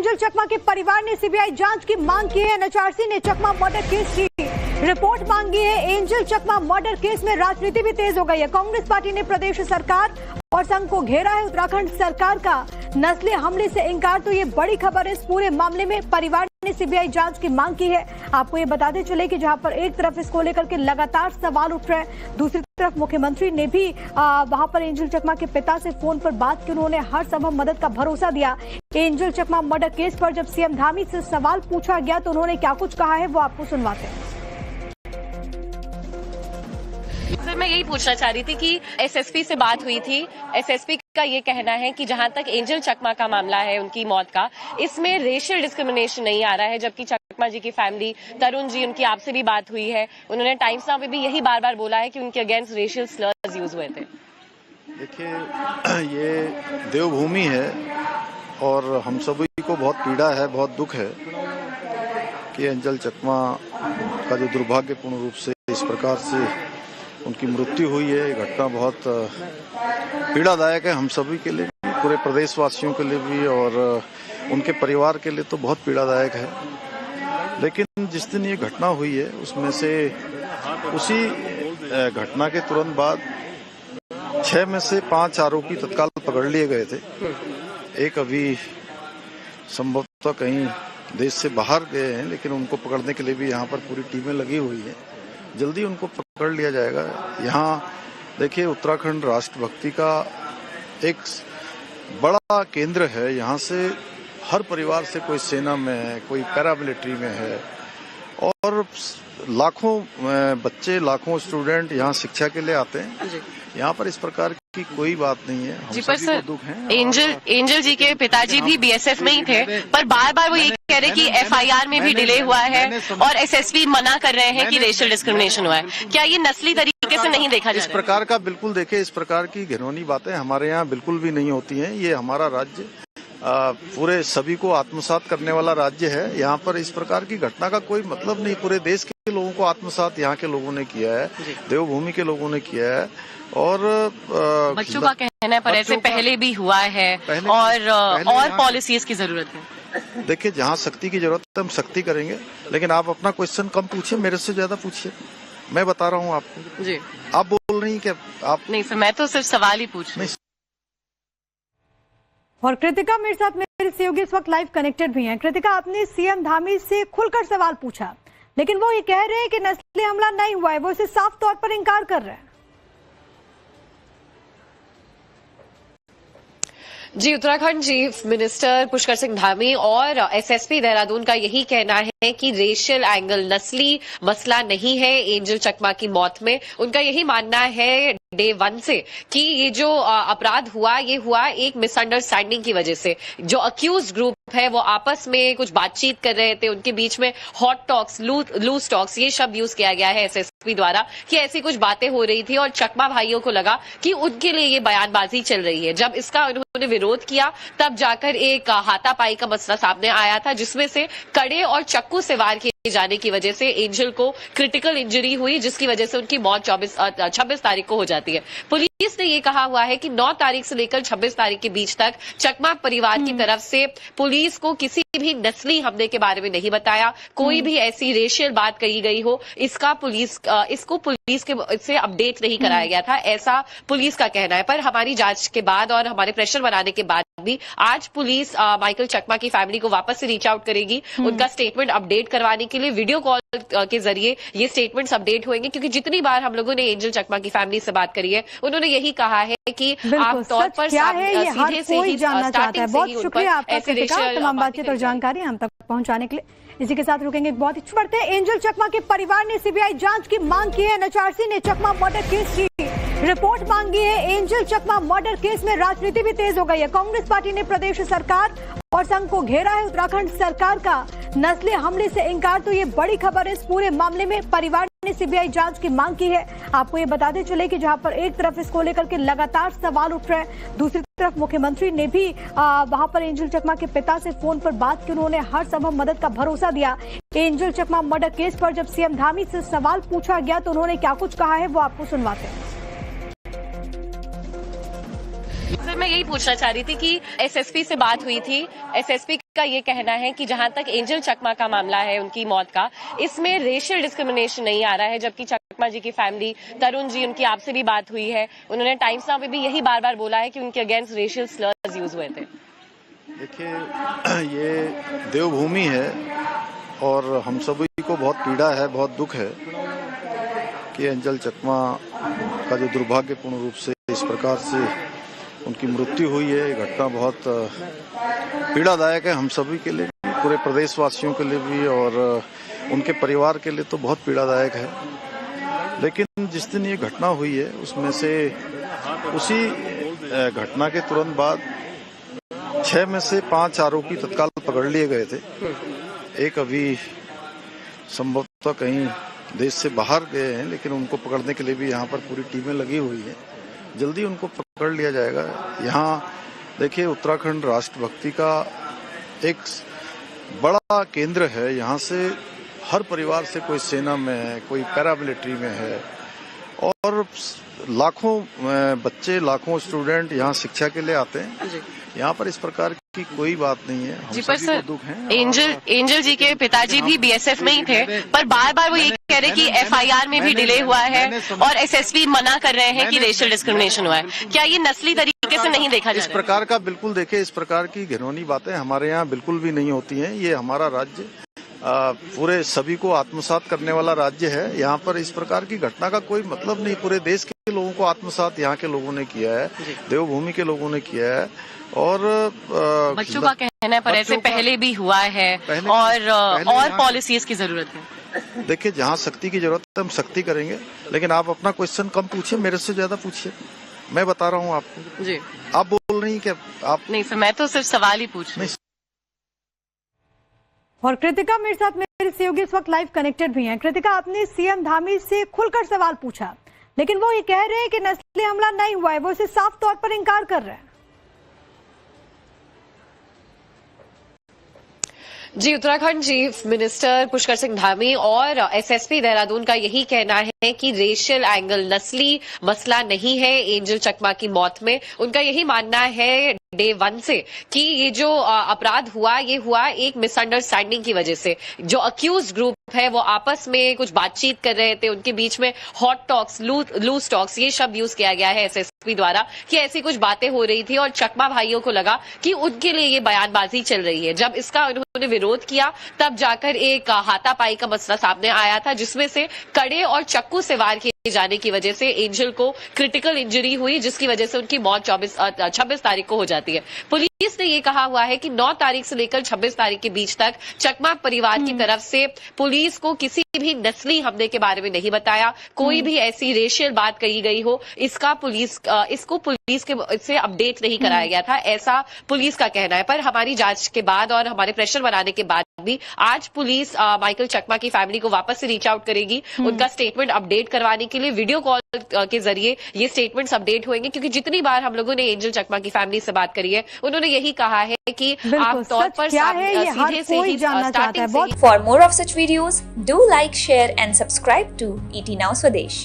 Angel चकमा के परिवार ने सीबीआई जांच की मांग की है। एनएचआरसी ने चकमा मर्डर केस की रिपोर्ट मांगी है। एंजल चकमा मर्डर केस में राजनीति भी तेज हो गई है। कांग्रेस पार्टी ने प्रदेश सरकार और संघ को घेरा है। उत्तराखंड सरकार का नस्ली हमले से इंकार, तो ये बड़ी खबर है। इस पूरे मामले में परिवार ने सीबीआई जांच की मांग की है। आपको ये बताते चले कि जहां पर एक तरफ इसको लेकर के लगातार सवाल उठ रहे हैं, दूसरी तरफ मुख्यमंत्री ने भी वहां पर एंजल चकमा के पिता से फोन पर बात की। उन्होंने हर संभव मदद का भरोसा दिया। एंजल चकमा मर्डर केस पर जब सीएम धामी से सवाल पूछा गया तो उन्होंने क्या कुछ कहा है वो आपको सुनवाते हैं। सर, मैं यही पूछना चाह रही थी कि एसएसपी से बात हुई थी। एसएसपी का ये कहना है कि जहां तक एंजल चकमा का मामला है, उनकी मौत का, इसमें रेशियल डिस्क्रिमिनेशन नहीं आ रहा है। जबकि चकमा जी की फैमिली, तरुण जी, उनकी आपसे भी बात हुई है। उन्होंने टाइम्स नाउ पे भी यही बार बार बोला है कि उनके अगेंस्ट रेशियल स्लर्स यूज हुए थे। देखिए, ये देवभूमि है और हम सभी को बहुत पीड़ा है, बहुत दुख है कि एंजल चकमा का जो दुर्भाग्यपूर्ण रूप से इस प्रकार से उनकी मृत्यु हुई है। ये घटना बहुत पीड़ादायक है हम सभी के लिए, पूरे प्रदेशवासियों के लिए भी और उनके परिवार के लिए तो बहुत पीड़ादायक है। लेकिन जिस दिन ये घटना हुई है उसमें से उसी घटना के तुरंत बाद 6 में से 5 आरोपी तत्काल पकड़ लिए गए थे। एक अभी संभवतः कहीं देश से बाहर गए हैं, लेकिन उनको पकड़ने के लिए भी यहाँ पर पूरी टीमें लगी हुई हैं। जल्दी उनको पकड़ लिया जाएगा। यहाँ देखिए, उत्तराखंड राष्ट्रभक्ति का एक बड़ा केंद्र है। यहाँ से हर परिवार से कोई सेना में है, कोई पैरामिलिट्री में है और लाखों बच्चे, लाखों स्टूडेंट यहाँ शिक्षा के लिए आते हैं। यहाँ पर इस प्रकार की कोई बात नहीं है। जी, पर सर, एंजल जी के पिताजी भी बीएसएफ में ही थे, पर बार बार वो ये कह रहे कि एफआईआर में भी डिले हुआ है और एसएसपी मना कर रहे हैं कि रेशियल डिस्क्रिमिनेशन हुआ है। क्या ये नस्ली तरीके से नहीं देखा जा रहा है? इस प्रकार का बिल्कुल, देखिए, इस प्रकार की घिनौनी बातें हमारे यहाँ बिल्कुल भी नहीं होती हैं। ये हमारा राज्य पूरे सभी को आत्मसात करने वाला राज्य है। यहाँ पर इस प्रकार की घटना का कोई मतलब नहीं। पूरे देश के लोगों को आत्मसात यहाँ के लोगों ने किया है, देवभूमि के लोगों ने किया है। और बच्चों का कहना है पर ऐसे पहले भी हुआ है और पॉलिसीज की जरूरत है। देखिए, जहाँ शक्ति की जरूरत है हम शक्ति करेंगे, लेकिन आप अपना क्वेश्चन कम पूछिए, मेरे से ज्यादा पूछिए। मैं बता रहा हूँ आपको। जी, आप बोल रही हैं कि आप नहीं सर, मैं तो सिर्फ सवाल ही पूछ रही हूँ। और कृतिका मेरे साथ, मेरे सहयोगी इस वक्त लाइव कनेक्टेड भी हैं। कृतिका, आपने सीएम धामी से खुलकर सवाल पूछा, लेकिन वो ये कह रहे हैं कि नस्ली हमला नहीं हुआ है। वो इसे साफ तौर पर इंकार कर रहे हैं। जी, उत्तराखंड चीफ मिनिस्टर पुष्कर सिंह धामी और एसएसपी देहरादून का यही कहना है कि रेशियल एंगल, नस्ली मसला नहीं है एंजल चकमा की मौत में। उनका यही मानना है डे 1 से कि ये जो अपराध हुआ, ये हुआ एक मिसअंडरस्टैंडिंग की वजह से। जो अक्यूज ग्रुप है वो आपस में कुछ बातचीत कर रहे थे, उनके बीच में हॉट टॉक्स, लूज टॉक्स, ये शब्द यूज किया गया है एसएसपी द्वारा कि ऐसी कुछ बातें हो रही थी और चकमा भाइयों को लगा कि उनके लिए ये बयानबाजी चल रही है। जब इसका उन्होंने विरोध किया तब जाकर एक हाथापाई का मसला सामने आया था, जिसमें से कड़े और चक्कू से वार किए जाने की वजह से एंजल को क्रिटिकल इंजरी हुई, जिसकी वजह से उनकी मौत 26 तारीख को हो जाती है। पुलिस ने ये कहा हुआ है कि 9 तारीख से लेकर 26 तारीख के बीच तक चकमा परिवार की तरफ से पुलिस को किसी भी नस्ली हमले के बारे में नहीं बताया। कोई भी ऐसी रेशियल बात कही गई हो, इसको पुलिस के से अपडेट नहीं कराया गया था, ऐसा पुलिस का कहना है। पर हमारी जांच के बाद और हमारे प्रेशर बनाने के बाद भी आज पुलिस माइकल चकमा की फैमिली को वापस से रीच आउट करेगी। उनका स्टेटमेंट अपडेट करवाने के लिए वीडियो कॉल के जरिए ये स्टेटमेंट्स अपडेट होंगे, क्योंकि जितनी बार हम लोगों ने एंजल चकमा की फैमिली से बात करी है, उन्होंने यही कहा है कि आमतौर पर सीधे से ही जानना चाहता है। बहुत शुक्रिया आपका तमाम बातचीत और जानकारी हम तक पहुंचाने के लिए। इसी के साथ रुकेंगे, बहुत ही बढ़ते हैं। एंजल चकमा के परिवार ने सीबीआई जांच की मांग की है। एनएचआरसी ने चकमा मर्डर केस की रिपोर्ट मांगी है। एंजल चकमा मर्डर केस में राजनीति भी तेज हो गई है। कांग्रेस पार्टी ने प्रदेश सरकार और संघ को घेरा है। उत्तराखंड सरकार का नस्ली हमले से इंकार, तो ये बड़ी खबर है। इस पूरे मामले में परिवार ने सीबीआई जांच की मांग की है। आपको ये बताते चले कि जहां पर एक तरफ इसको लेकर के लगातार सवाल उठ रहे हैं, दूसरी तरफ मुख्यमंत्री ने भी वहां पर एंजल चकमा के पिता से फोन पर बात की। उन्होंने हर संभव मदद का भरोसा दिया। एंजल चकमा मर्डर केस पर जब सीएम धामी से सवाल पूछा गया तो उन्होंने क्या कुछ कहा है वो आपको सुनवाते हैं। मैं यही पूछना चाह रही थी कि एसएसपी से बात हुई थी। एसएसपी का ये कहना है कि जहां तक एंजल चकमा का मामला है, उनकी मौत का, इसमें रेशियल डिस्क्रिमिनेशन नहीं आ रहा है, जबकि चकमा जी की फैमिली, तरुण जी, उनकी आपसे भी बात हुई है, उन्होंने टाइम्स नाउ पे भी यही बार बार बोला है कि उनके अगेंस्ट रेशियल स्लर्स यूज हुए थे। देखिए, ये देवभूमि है और हम सभी को बहुत पीड़ा है, बहुत दुख है कि एंजल चकमा का जो दुर्भाग्यपूर्ण रूप से इस प्रकार से उनकी मृत्यु हुई है। ये घटना बहुत पीड़ादायक है हम सभी के लिए, पूरे प्रदेशवासियों के लिए भी, और उनके परिवार के लिए तो बहुत पीड़ादायक है। लेकिन जिस दिन ये घटना हुई है उसमें से उसी घटना के तुरंत बाद 6 में से 5 आरोपी तत्काल पकड़ लिए गए थे। एक अभी संभवतः कहीं देश से बाहर गए हैं, लेकिन उनको पकड़ने के लिए भी यहाँ पर पूरी टीमें लगी हुई हैं। जल्दी उनको पकड़ लिया जाएगा। यहाँ देखिए, उत्तराखंड राष्ट्रभक्ति का एक बड़ा केंद्र है। यहाँ से हर परिवार से कोई सेना में है, कोई पैरामिलिट्री में है, और लाखों बच्चे, लाखों स्टूडेंट यहाँ शिक्षा के लिए आते हैं। यहाँ पर इस प्रकार की कोई बात नहीं है। जी, पर सर, दुख है। एंजल जी के पिताजी भी बीएसएफ में ही थे, पर बार बार वो ये कह रहे कि एफआईआर में भी डिले हुआ है और एसएसपी मना कर रहे हैं कि रेशियल डिस्क्रिमिनेशन हुआ है। क्या ये नस्ली तरीके से नहीं देखा जाए? इस प्रकार का बिल्कुल, देखिए, इस प्रकार की घिनौनी बातें हमारे यहाँ बिल्कुल भी नहीं होती हैं। ये हमारा राज्य पूरे सभी को आत्मसात करने वाला राज्य है। यहाँ पर इस प्रकार की घटना का कोई मतलब नहीं। पूरे देश के लोगों को आत्मसात यहाँ के लोगों ने किया है, देवभूमि के लोगों ने किया है। और बच्चों का कहना है, पर ऐसे पहले भी हुआ है और पॉलिसीज की जरूरत है। देखिए, जहाँ शक्ति की जरूरत है हम शक्ति करेंगे, लेकिन आप अपना क्वेश्चन कम पूछिए, मेरे से ज्यादा पूछिए। मैं बता रहा हूँ आपको। जी, आप बोल रही हैं कि आप नहीं सर, मैं तो सिर्फ सवाल ही पूछ रही हूँ। और कृतिका मेरे साथ, मेरे सहयोगी इस वक्त लाइव कनेक्टेड भी हैं। कृतिका, आपने सीएम धामी से खुलकर सवाल पूछा, लेकिन वो ये कह रहे हैं कि नस्ली हमला नहीं हुआ है, वो इसे साफ तौर पर इंकार कर रहे हैं। जी, उत्तराखंड चीफ मिनिस्टर पुष्कर सिंह धामी और एसएसपी देहरादून का यही कहना है कि रेशियल एंगल, नस्ली मसला नहीं है एंजल चकमा की मौत में। उनका यही मानना है डे 1 से कि ये जो अपराध हुआ, ये हुआ एक मिसअंडरस्टैंडिंग की वजह से। जो अक्यूज ग्रुप है वो आपस में कुछ बातचीत कर रहे थे, उनके बीच में हॉट टॉक्स, लूज टॉक्स, ये शब्द यूज किया गया है एसएसपी द्वारा, कि ऐसी कुछ बातें हो रही थी और चकमा भाइयों को लगा कि उनके लिए ये बयानबाजी चल रही है। जब इसका उन्होंने विरोध किया तब जाकर एक हाथापाई का मसला सामने आया था, जिसमें से कड़े और चक्कू से वार किए जाने की वजह से एंजल को क्रिटिकल इंजरी हुई, जिसकी वजह से उनकी मौत 26 तारीख को हो जाती है। पुलिस ने ये कहा हुआ है कि 9 तारीख से लेकर 26 तारीख के बीच तक चकमा परिवार की तरफ से पुलिस को किसी भी नस्ली हमले के बारे में नहीं बताया। कोई भी ऐसी रेशियल बात कही गई हो, इसको पुलिस के से अपडेट नहीं कराया गया था, ऐसा पुलिस का कहना है। पर हमारी जांच के बाद और हमारे प्रेशर बनाने के बाद भी आज पुलिस माइकल चकमा की फैमिली को वापस से रीच आउट करेगी, उनका स्टेटमेंट अपडेट करवाने के लिए। वीडियो कॉल के जरिए ये स्टेटमेंट्स अपडेट होंगे, क्योंकि जितनी बार हम लोगों ने एंजल चकमा की फैमिली से बात करी है, उन्होंने यही कहा है कि आमतौर पर सीधे से ही स्टार्टिंग से। For more of such videos, do like, share and subscribe to ET Now Swadesh।